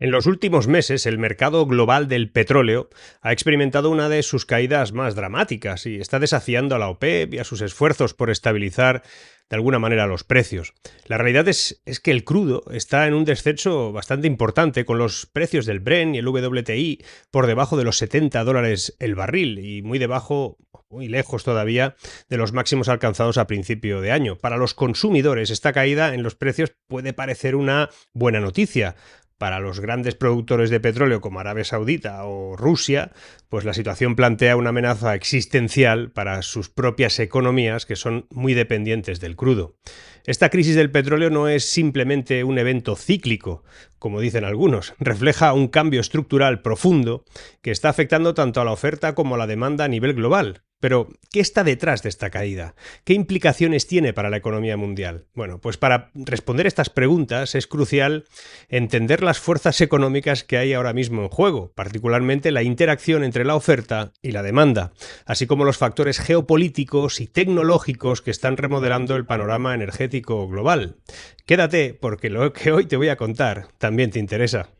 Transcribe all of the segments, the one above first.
En los últimos meses, el mercado global del petróleo ha experimentado una de sus caídas más dramáticas y está desafiando a la OPEP y a sus esfuerzos por estabilizar de alguna manera los precios. La realidad es que el crudo está en un descenso bastante importante, con los precios del Brent y el WTI por debajo de los $70 el barril y muy debajo, muy lejos todavía, de los máximos alcanzados a principio de año. Para los consumidores, esta caída en los precios puede parecer una buena noticia. Para los grandes productores de petróleo como Arabia Saudita o Rusia, pues la situación plantea una amenaza existencial para sus propias economías, que son muy dependientes del crudo. Esta crisis del petróleo no es simplemente un evento cíclico, como dicen algunos, refleja un cambio estructural profundo que está afectando tanto a la oferta como a la demanda a nivel global. Pero, ¿qué está detrás de esta caída? ¿Qué implicaciones tiene para la economía mundial? Bueno, pues para responder estas preguntas es crucial entender las fuerzas económicas que hay ahora mismo en juego, particularmente la interacción entre la oferta y la demanda, así como los factores geopolíticos y tecnológicos que están remodelando el panorama energético global. Quédate, porque lo que hoy te voy a contar también te interesa.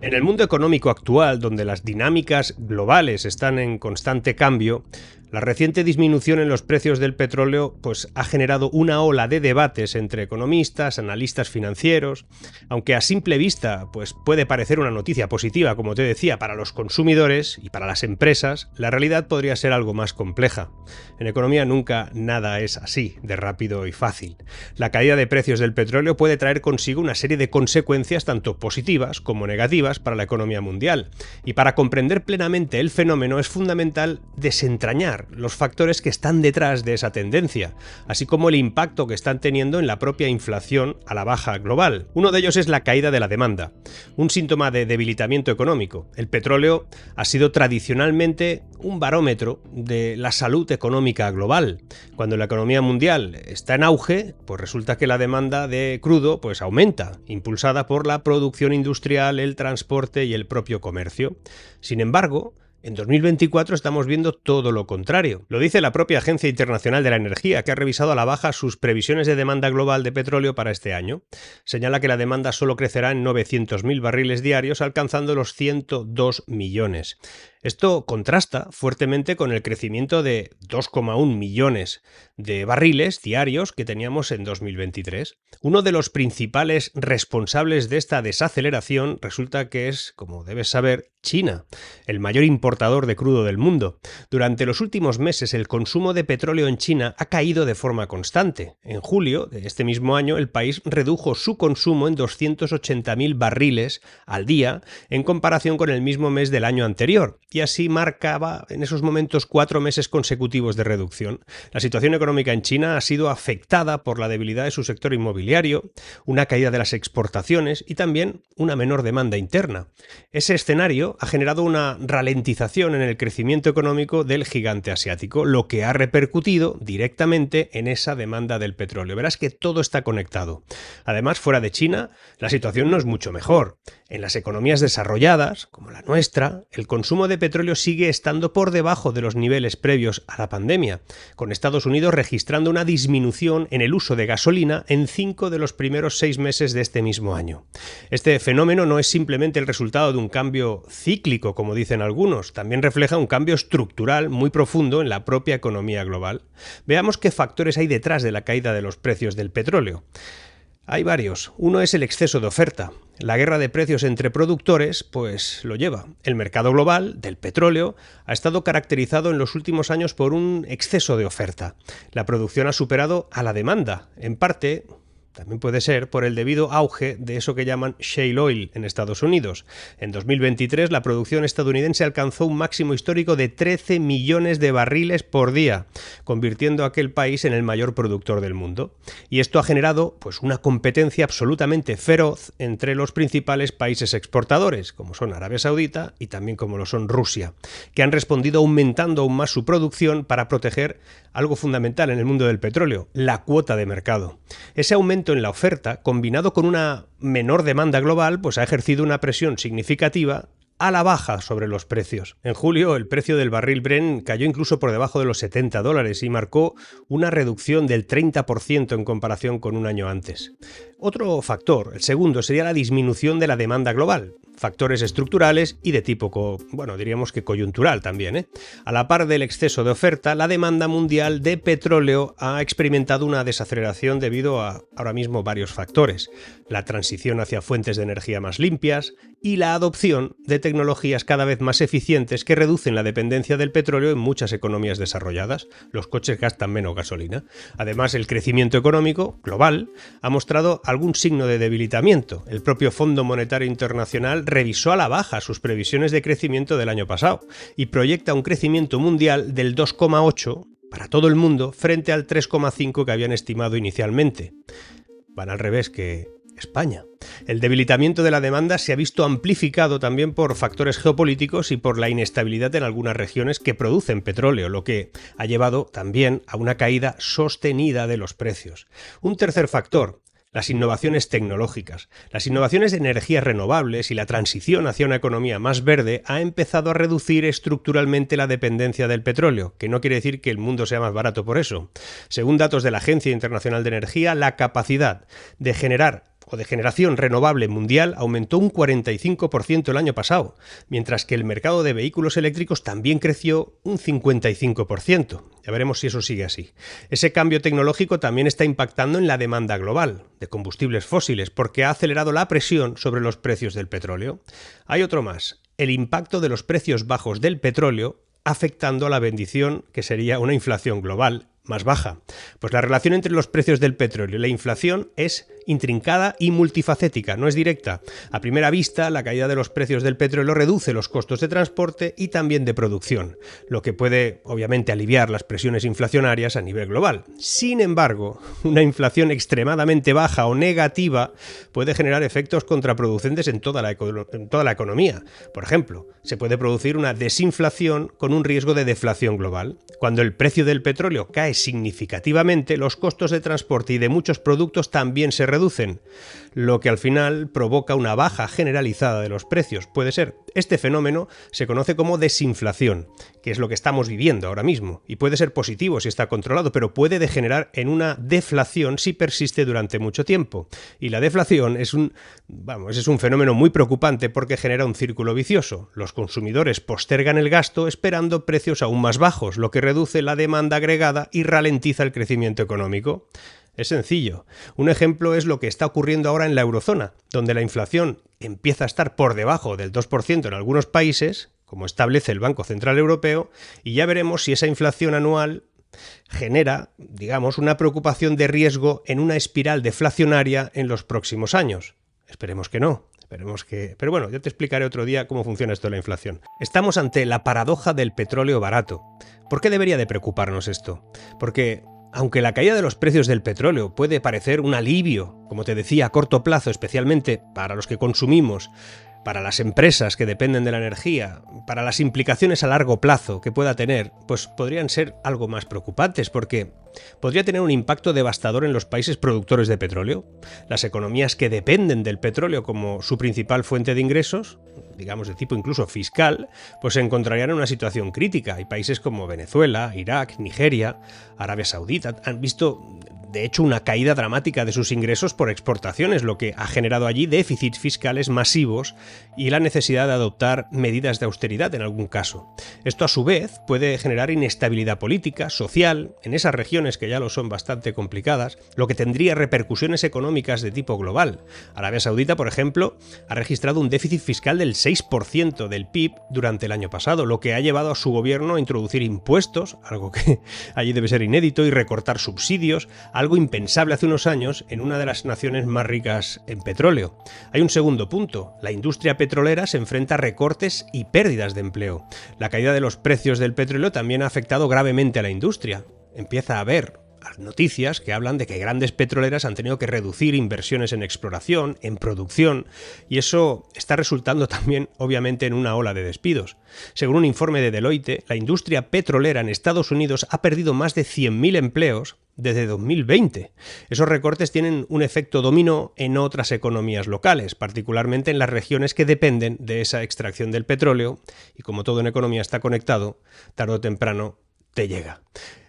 En el mundo económico actual, donde las dinámicas globales están en constante cambio, la reciente disminución en los precios del petróleo pues, ha generado una ola de debates entre economistas, analistas financieros, aunque a simple vista pues, puede parecer una noticia positiva, como te decía, para los consumidores y para las empresas, la realidad podría ser algo más compleja. En economía nunca nada es así, de rápido y fácil. La caída de precios del petróleo puede traer consigo una serie de consecuencias tanto positivas como negativas para la economía mundial. Y para comprender plenamente el fenómeno es fundamental desentrañar los factores que están detrás de esa tendencia, así como el impacto que están teniendo en la propia inflación a la baja global. Uno de ellos es la caída de la demanda, un síntoma de debilitamiento económico. El petróleo ha sido tradicionalmente un barómetro de la salud económica global. Cuando la economía mundial está en auge, pues resulta que la demanda de crudo pues aumenta, impulsada por la producción industrial, el transporte y el propio comercio. Sin embargo, en 2024 estamos viendo todo lo contrario. Lo dice la propia Agencia Internacional de la Energía, que ha revisado a la baja sus previsiones de demanda global de petróleo para este año. Señala que la demanda solo crecerá en 900.000 barriles diarios, alcanzando los 102 millones. Esto contrasta fuertemente con el crecimiento de 2,1 millones de barriles diarios que teníamos en 2023. Uno de los principales responsables de esta desaceleración resulta que es, como debes saber, China, el mayor importador de crudo del mundo. Durante los últimos meses, el consumo de petróleo en China ha caído de forma constante. En julio de este mismo año, el país redujo su consumo en 280.000 barriles al día en comparación con el mismo mes del año anterior, y así marcaba en esos momentos 4 meses consecutivos de reducción. La situación económica en China ha sido afectada por la debilidad de su sector inmobiliario, una caída de las exportaciones y también una menor demanda interna. Ese escenario ha generado una ralentización en el crecimiento económico del gigante asiático, lo que ha repercutido directamente en esa demanda del petróleo. Verás que todo está conectado. Además, fuera de China, la situación no es mucho mejor. En las economías desarrolladas, como la nuestra, el consumo de petróleo sigue estando por debajo de los niveles previos a la pandemia, con Estados Unidos registrando una disminución en el uso de gasolina en 5 de los primeros 6 meses de este mismo año. Este fenómeno no es simplemente el resultado de un cambio cíclico, como dicen algunos, también refleja un cambio estructural muy profundo en la propia economía global. Veamos qué factores hay detrás de la caída de los precios del petróleo. Hay varios. Uno es el exceso de oferta. La guerra de precios entre productores, pues lo lleva. El mercado global del petróleo ha estado caracterizado en los últimos años por un exceso de oferta. La producción ha superado a la demanda, en parte también puede ser por el debido auge de eso que llaman shale oil en Estados Unidos. En 2023 la producción estadounidense alcanzó un máximo histórico de 13 millones de barriles por día, convirtiendo a aquel país en el mayor productor del mundo. Y esto ha generado pues, una competencia absolutamente feroz entre los principales países exportadores, como son Arabia Saudita y también como lo son Rusia, que han respondido aumentando aún más su producción para proteger algo fundamental en el mundo del petróleo, la cuota de mercado. Ese aumento en la oferta, combinado con una menor demanda global, pues ha ejercido una presión significativa a la baja sobre los precios. En julio, el precio del barril Brent cayó incluso por debajo de los $70 y marcó una reducción del 30% en comparación con un año antes. Otro factor, el segundo, sería la disminución de la demanda global. Factores estructurales y de tipo, diríamos que coyuntural también. A la par del exceso de oferta, la demanda mundial de petróleo ha experimentado una desaceleración debido a ahora mismo varios factores. La transición hacia fuentes de energía más limpias y la adopción de tecnologías cada vez más eficientes que reducen la dependencia del petróleo en muchas economías desarrolladas. Los coches gastan menos gasolina. Además, el crecimiento económico global ha mostrado algún signo de debilitamiento. El propio Fondo Monetario Internacional revisó a la baja sus previsiones de crecimiento del año pasado y proyecta un crecimiento mundial del 2,8% para todo el mundo frente al 3,5% que habían estimado inicialmente. Van al revés que España. El debilitamiento de la demanda se ha visto amplificado también por factores geopolíticos y por la inestabilidad en algunas regiones que producen petróleo, lo que ha llevado también a una caída sostenida de los precios. Un tercer factor: las innovaciones tecnológicas. Las innovaciones de energías renovables y la transición hacia una economía más verde ha empezado a reducir estructuralmente la dependencia del petróleo, que no quiere decir que el mundo sea más barato por eso. Según datos de la Agencia Internacional de Energía, la capacidad de generación renovable mundial aumentó un 45% el año pasado, mientras que el mercado de vehículos eléctricos también creció un 55%. Ya veremos si eso sigue así. Ese cambio tecnológico también está impactando en la demanda global de combustibles fósiles porque ha acelerado la presión sobre los precios del petróleo. Hay otro más: el impacto de los precios bajos del petróleo afectando a la bendición que sería una inflación global más baja. Pues la relación entre los precios del petróleo y la inflación es intrincada y multifacética, no es directa. A primera vista, la caída de los precios del petróleo reduce los costos de transporte y también de producción, lo que puede, obviamente, aliviar las presiones inflacionarias a nivel global. Sin embargo, una inflación extremadamente baja o negativa puede generar efectos contraproducentes en toda la economía. Por ejemplo, se puede producir una desinflación con un riesgo de deflación global. Cuando el precio del petróleo cae significativamente, los costos de transporte y de muchos productos también se reducen, lo que al final provoca una baja generalizada de los precios. Puede ser. Este fenómeno se conoce como desinflación, que es lo que estamos viviendo ahora mismo, y puede ser positivo si está controlado, pero puede degenerar en una deflación si persiste durante mucho tiempo. Y la deflación es un fenómeno muy preocupante porque genera un círculo vicioso. Los consumidores postergan el gasto esperando precios aún más bajos, lo que reduce la demanda agregada y ralentiza el crecimiento económico. Es sencillo. Un ejemplo es lo que está ocurriendo ahora en la eurozona, donde la inflación empieza a estar por debajo del 2% en algunos países, como establece el Banco Central Europeo, y ya veremos si esa inflación anual genera, una preocupación de riesgo en una espiral deflacionaria en los próximos años. Esperemos que no. Pero bueno, yo te explicaré otro día cómo funciona esto de la inflación. Estamos ante la paradoja del petróleo barato. ¿Por qué debería de preocuparnos esto? Porque aunque la caída de los precios del petróleo puede parecer un alivio, como te decía, a corto plazo, especialmente para los que consumimos, para las empresas que dependen de la energía, para las implicaciones a largo plazo que pueda tener, pues podrían ser algo más preocupantes, porque podría tener un impacto devastador en los países productores de petróleo. Las economías que dependen del petróleo como su principal fuente de ingresos, de tipo incluso fiscal, pues se encontrarían en una situación crítica. Hay países como Venezuela, Irak, Nigeria, Arabia Saudita, han visto de hecho una caída dramática de sus ingresos por exportaciones, lo que ha generado allí déficits fiscales masivos y la necesidad de adoptar medidas de austeridad en algún caso. Esto a su vez puede generar inestabilidad política, social, en esas regiones que ya lo son bastante complicadas, lo que tendría repercusiones económicas de tipo global. Arabia Saudita, por ejemplo, ha registrado un déficit fiscal del 6% del PIB durante el año pasado, lo que ha llevado a su gobierno a introducir impuestos, algo que allí debe ser inédito, y recortar subsidios, algo impensable hace unos años en una de las naciones más ricas en petróleo. Hay un segundo punto: la industria petrolera se enfrenta a recortes y pérdidas de empleo. La caída de los precios del petróleo también ha afectado gravemente a la industria. Empieza a haber noticias que hablan de que grandes petroleras han tenido que reducir inversiones en exploración, en producción, y eso está resultando también, obviamente, en una ola de despidos. Según un informe de Deloitte, la industria petrolera en Estados Unidos ha perdido más de 100.000 empleos desde 2020. Esos recortes tienen un efecto dominó en otras economías locales, particularmente en las regiones que dependen de esa extracción del petróleo, y como todo en economía está conectado, tarde o temprano te llega.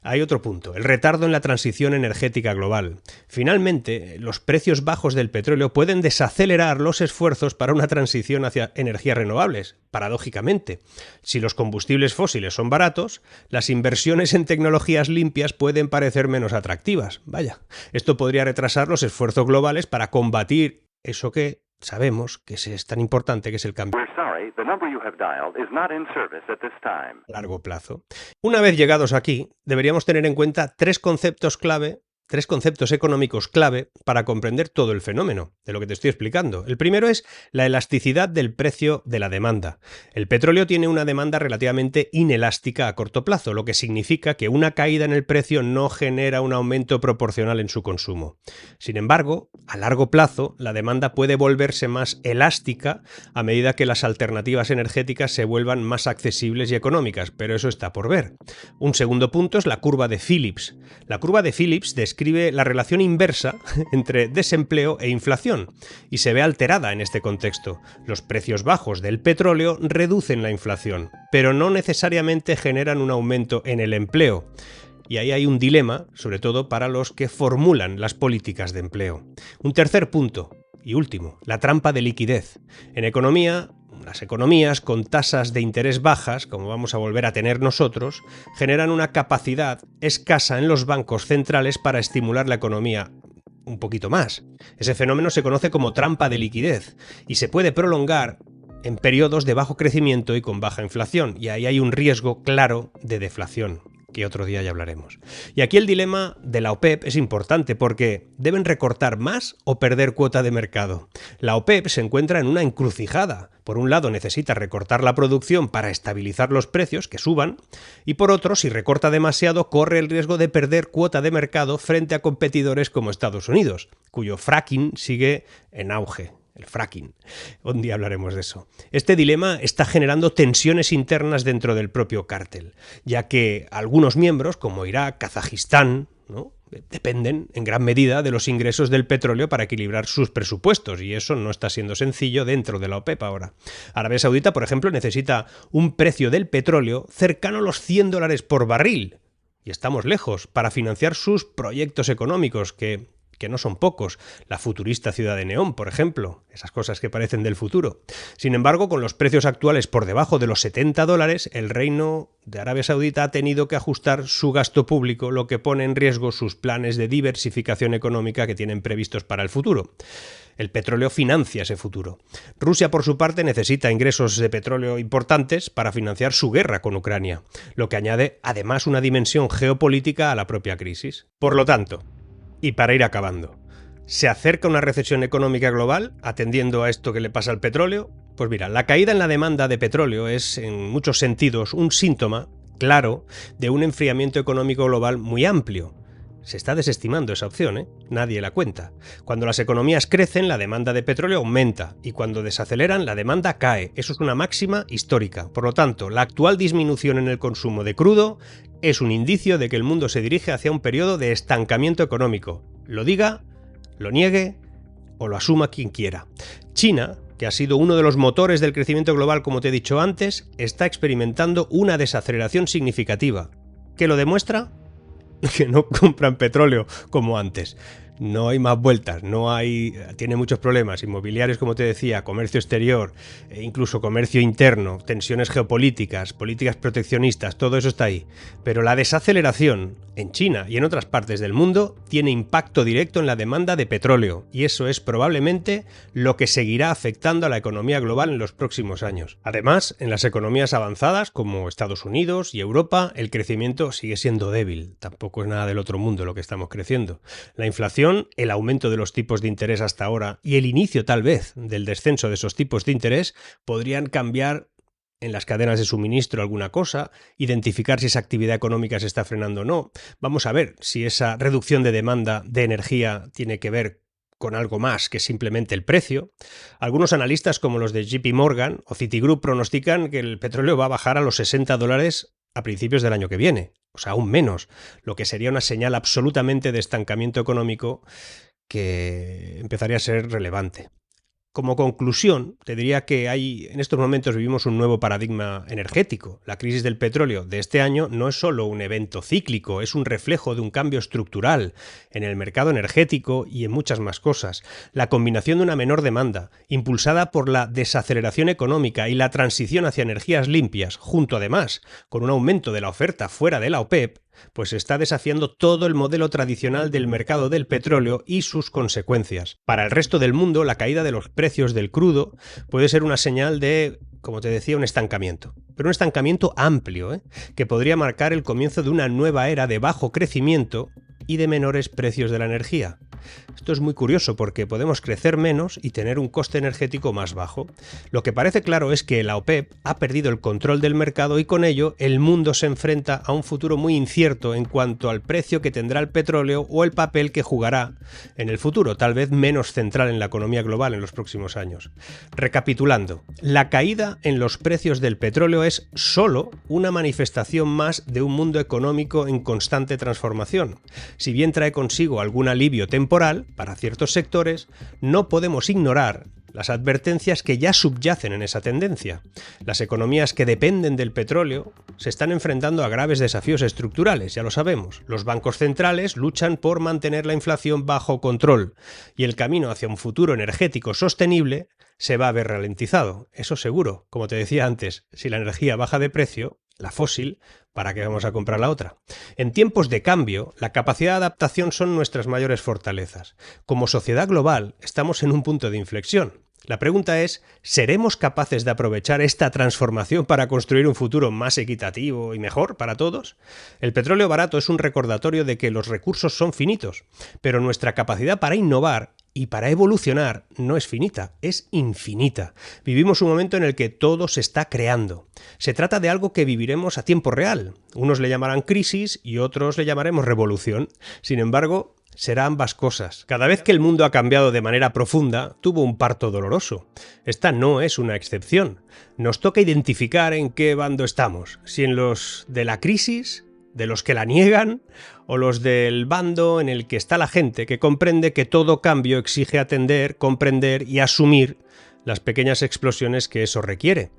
Hay otro punto, el retardo en la transición energética global. Finalmente, los precios bajos del petróleo pueden desacelerar los esfuerzos para una transición hacia energías renovables, paradójicamente. Si los combustibles fósiles son baratos, las inversiones en tecnologías limpias pueden parecer menos atractivas. Vaya, esto podría retrasar los esfuerzos globales para combatir eso que sabemos que es tan importante, que es el cambio a largo plazo. Una vez llegados aquí, deberíamos tener en cuenta tres conceptos económicos clave para comprender todo el fenómeno de lo que te estoy explicando. El primero es la elasticidad del precio de la demanda. El petróleo tiene una demanda relativamente inelástica a corto plazo, lo que significa que una caída en el precio no genera un aumento proporcional en su consumo. Sin embargo, a largo plazo, la demanda puede volverse más elástica a medida que las alternativas energéticas se vuelvan más accesibles y económicas, pero eso está por ver. Un segundo punto es la curva de Phillips. La curva de Phillips describe la relación inversa entre desempleo e inflación y se ve alterada en este contexto. Los precios bajos del petróleo reducen la inflación, pero no necesariamente generan un aumento en el empleo. Y ahí hay un dilema, sobre todo para los que formulan las políticas de empleo. Un tercer punto, y último, la trampa de liquidez. En economía, las economías con tasas de interés bajas, como vamos a volver a tener nosotros, generan una capacidad escasa en los bancos centrales para estimular la economía un poquito más. Ese fenómeno se conoce como trampa de liquidez y se puede prolongar en periodos de bajo crecimiento y con baja inflación, y ahí hay un riesgo claro de deflación, que otro día ya hablaremos. Y aquí el dilema de la OPEP es importante porque ¿deben recortar más o perder cuota de mercado? La OPEP se encuentra en una encrucijada. Por un lado necesita recortar la producción para estabilizar los precios, que suban, y por otro, si recorta demasiado, corre el riesgo de perder cuota de mercado frente a competidores como Estados Unidos, cuyo fracking sigue en auge. El fracking. Un día hablaremos de eso. Este dilema está generando tensiones internas dentro del propio cártel, ya que algunos miembros, como Irak, Kazajistán, ¿no?, dependen en gran medida de los ingresos del petróleo para equilibrar sus presupuestos, y eso no está siendo sencillo dentro de la OPEP ahora. Arabia Saudita, por ejemplo, necesita un precio del petróleo cercano a los $100 por barril, y estamos lejos, para financiar sus proyectos económicos, que no son pocos, la futurista ciudad de Neón, por ejemplo, esas cosas que parecen del futuro. Sin embargo, con los precios actuales por debajo de los $70, el Reino de Arabia Saudita ha tenido que ajustar su gasto público, lo que pone en riesgo sus planes de diversificación económica que tienen previstos para el futuro. El petróleo financia ese futuro. Rusia, por su parte, necesita ingresos de petróleo importantes para financiar su guerra con Ucrania, lo que añade además una dimensión geopolítica a la propia crisis. Por lo tanto, y para ir acabando, ¿se acerca una recesión económica global atendiendo a esto que le pasa al petróleo? Pues mira, la caída en la demanda de petróleo es, en muchos sentidos, un síntoma claro de un enfriamiento económico global muy amplio. Se está desestimando esa opción, ¿eh? Nadie la cuenta. Cuando las economías crecen, la demanda de petróleo aumenta, y cuando desaceleran, la demanda cae. Eso es una máxima histórica. Por lo tanto, la actual disminución en el consumo de crudo es un indicio de que el mundo se dirige hacia un periodo de estancamiento económico. Lo diga, lo niegue o lo asuma quien quiera. China, que ha sido uno de los motores del crecimiento global, como te he dicho antes, está experimentando una desaceleración significativa. ¿Qué lo demuestra? Que no compran petróleo como antes. No hay más vueltas, tiene muchos problemas inmobiliarios, como te decía, comercio exterior, incluso comercio interno, tensiones geopolíticas, políticas proteccionistas, todo eso está ahí. Pero la desaceleración en China y en otras partes del mundo tiene impacto directo en la demanda de petróleo, y eso es probablemente lo que seguirá afectando a la economía global en los próximos años. Además, en las economías avanzadas como Estados Unidos y Europa, el crecimiento sigue siendo débil. Tampoco es nada del otro mundo lo que estamos creciendo. La inflación, el aumento de los tipos de interés hasta ahora y el inicio tal vez del descenso de esos tipos de interés podrían cambiar en las cadenas de suministro alguna cosa, identificar si esa actividad económica se está frenando o no. Vamos a ver si esa reducción de demanda de energía tiene que ver con algo más que simplemente el precio. Algunos analistas como los de JP Morgan o Citigroup pronostican que el petróleo va a bajar a los $60 a principios del año que viene, o sea, aún menos, lo que sería una señal absolutamente de estancamiento económico que empezaría a ser relevante. Como conclusión, te diría que en estos momentos vivimos un nuevo paradigma energético. La crisis del petróleo de este año no es solo un evento cíclico, es un reflejo de un cambio estructural en el mercado energético y en muchas más cosas. La combinación de una menor demanda, impulsada por la desaceleración económica y la transición hacia energías limpias, junto además con un aumento de la oferta fuera de la OPEP, pues está desafiando todo el modelo tradicional del mercado del petróleo y sus consecuencias. Para el resto del mundo, la caída de los precios del crudo puede ser una señal de, como te decía, un estancamiento. Pero un estancamiento amplio, que podría marcar el comienzo de una nueva era de bajo crecimiento y de menores precios de la energía. Esto es muy curioso porque podemos crecer menos y tener un coste energético más bajo. Lo que parece claro es que la OPEP ha perdido el control del mercado y con ello el mundo se enfrenta a un futuro muy incierto en cuanto al precio que tendrá el petróleo o el papel que jugará en el futuro, tal vez menos central en la economía global en los próximos años. Recapitulando, la caída en los precios del petróleo es solo una manifestación más de un mundo económico en constante transformación. Si bien trae consigo algún alivio temporal para ciertos sectores, no podemos ignorar las advertencias que ya subyacen en esa tendencia. Las economías que dependen del petróleo se están enfrentando a graves desafíos estructurales, ya lo sabemos. Los bancos centrales luchan por mantener la inflación bajo control y el camino hacia un futuro energético sostenible se va a ver ralentizado. Eso seguro. Como te decía antes, si la energía baja de precio, la fósil, ¿para qué vamos a comprar la otra? En tiempos de cambio, la capacidad de adaptación son nuestras mayores fortalezas. Como sociedad global, estamos en un punto de inflexión. La pregunta es, ¿seremos capaces de aprovechar esta transformación para construir un futuro más equitativo y mejor para todos? El petróleo barato es un recordatorio de que los recursos son finitos, pero nuestra capacidad para innovar y para evolucionar no es finita, es infinita. Vivimos un momento en el que todo se está creando. Se trata de algo que viviremos a tiempo real. Unos le llamarán crisis y otros le llamaremos revolución. Sin embargo, será ambas cosas. Cada vez que el mundo ha cambiado de manera profunda, tuvo un parto doloroso. Esta no es una excepción. Nos toca identificar en qué bando estamos. Si en los de la crisis, de los que la niegan, o los del bando en el que está la gente que comprende que todo cambio exige atender, comprender y asumir las pequeñas explosiones que eso requiere.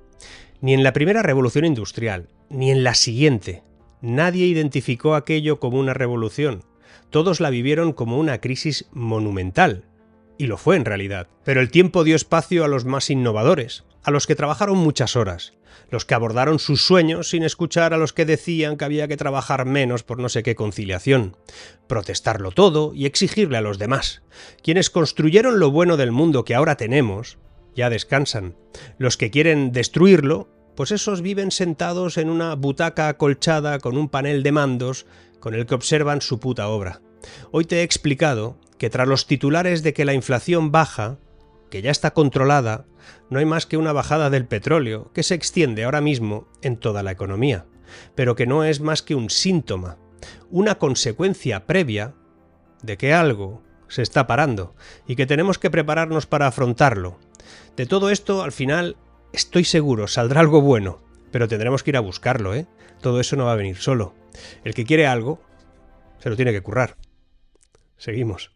Ni en la primera revolución industrial, ni en la siguiente, nadie identificó aquello como una revolución. Todos la vivieron como una crisis monumental. Y lo fue en realidad. Pero el tiempo dio espacio a los más innovadores, a los que trabajaron muchas horas, los que abordaron sus sueños sin escuchar a los que decían que había que trabajar menos por no sé qué conciliación, protestarlo todo y exigirle a los demás. Quienes construyeron lo bueno del mundo que ahora tenemos, ya descansan. Los que quieren destruirlo, pues esos viven sentados en una butaca acolchada con un panel de mandos con el que observan su puta obra. Hoy te he explicado que tras los titulares de que la inflación baja, que ya está controlada, no hay más que una bajada del petróleo que se extiende ahora mismo en toda la economía, pero que no es más que un síntoma, una consecuencia previa de que algo se está parando y que tenemos que prepararnos para afrontarlo. De todo esto, al final, estoy seguro, saldrá algo bueno, pero tendremos que ir a buscarlo, ¿eh? Todo eso no va a venir solo. El que quiere algo, se lo tiene que currar. Seguimos.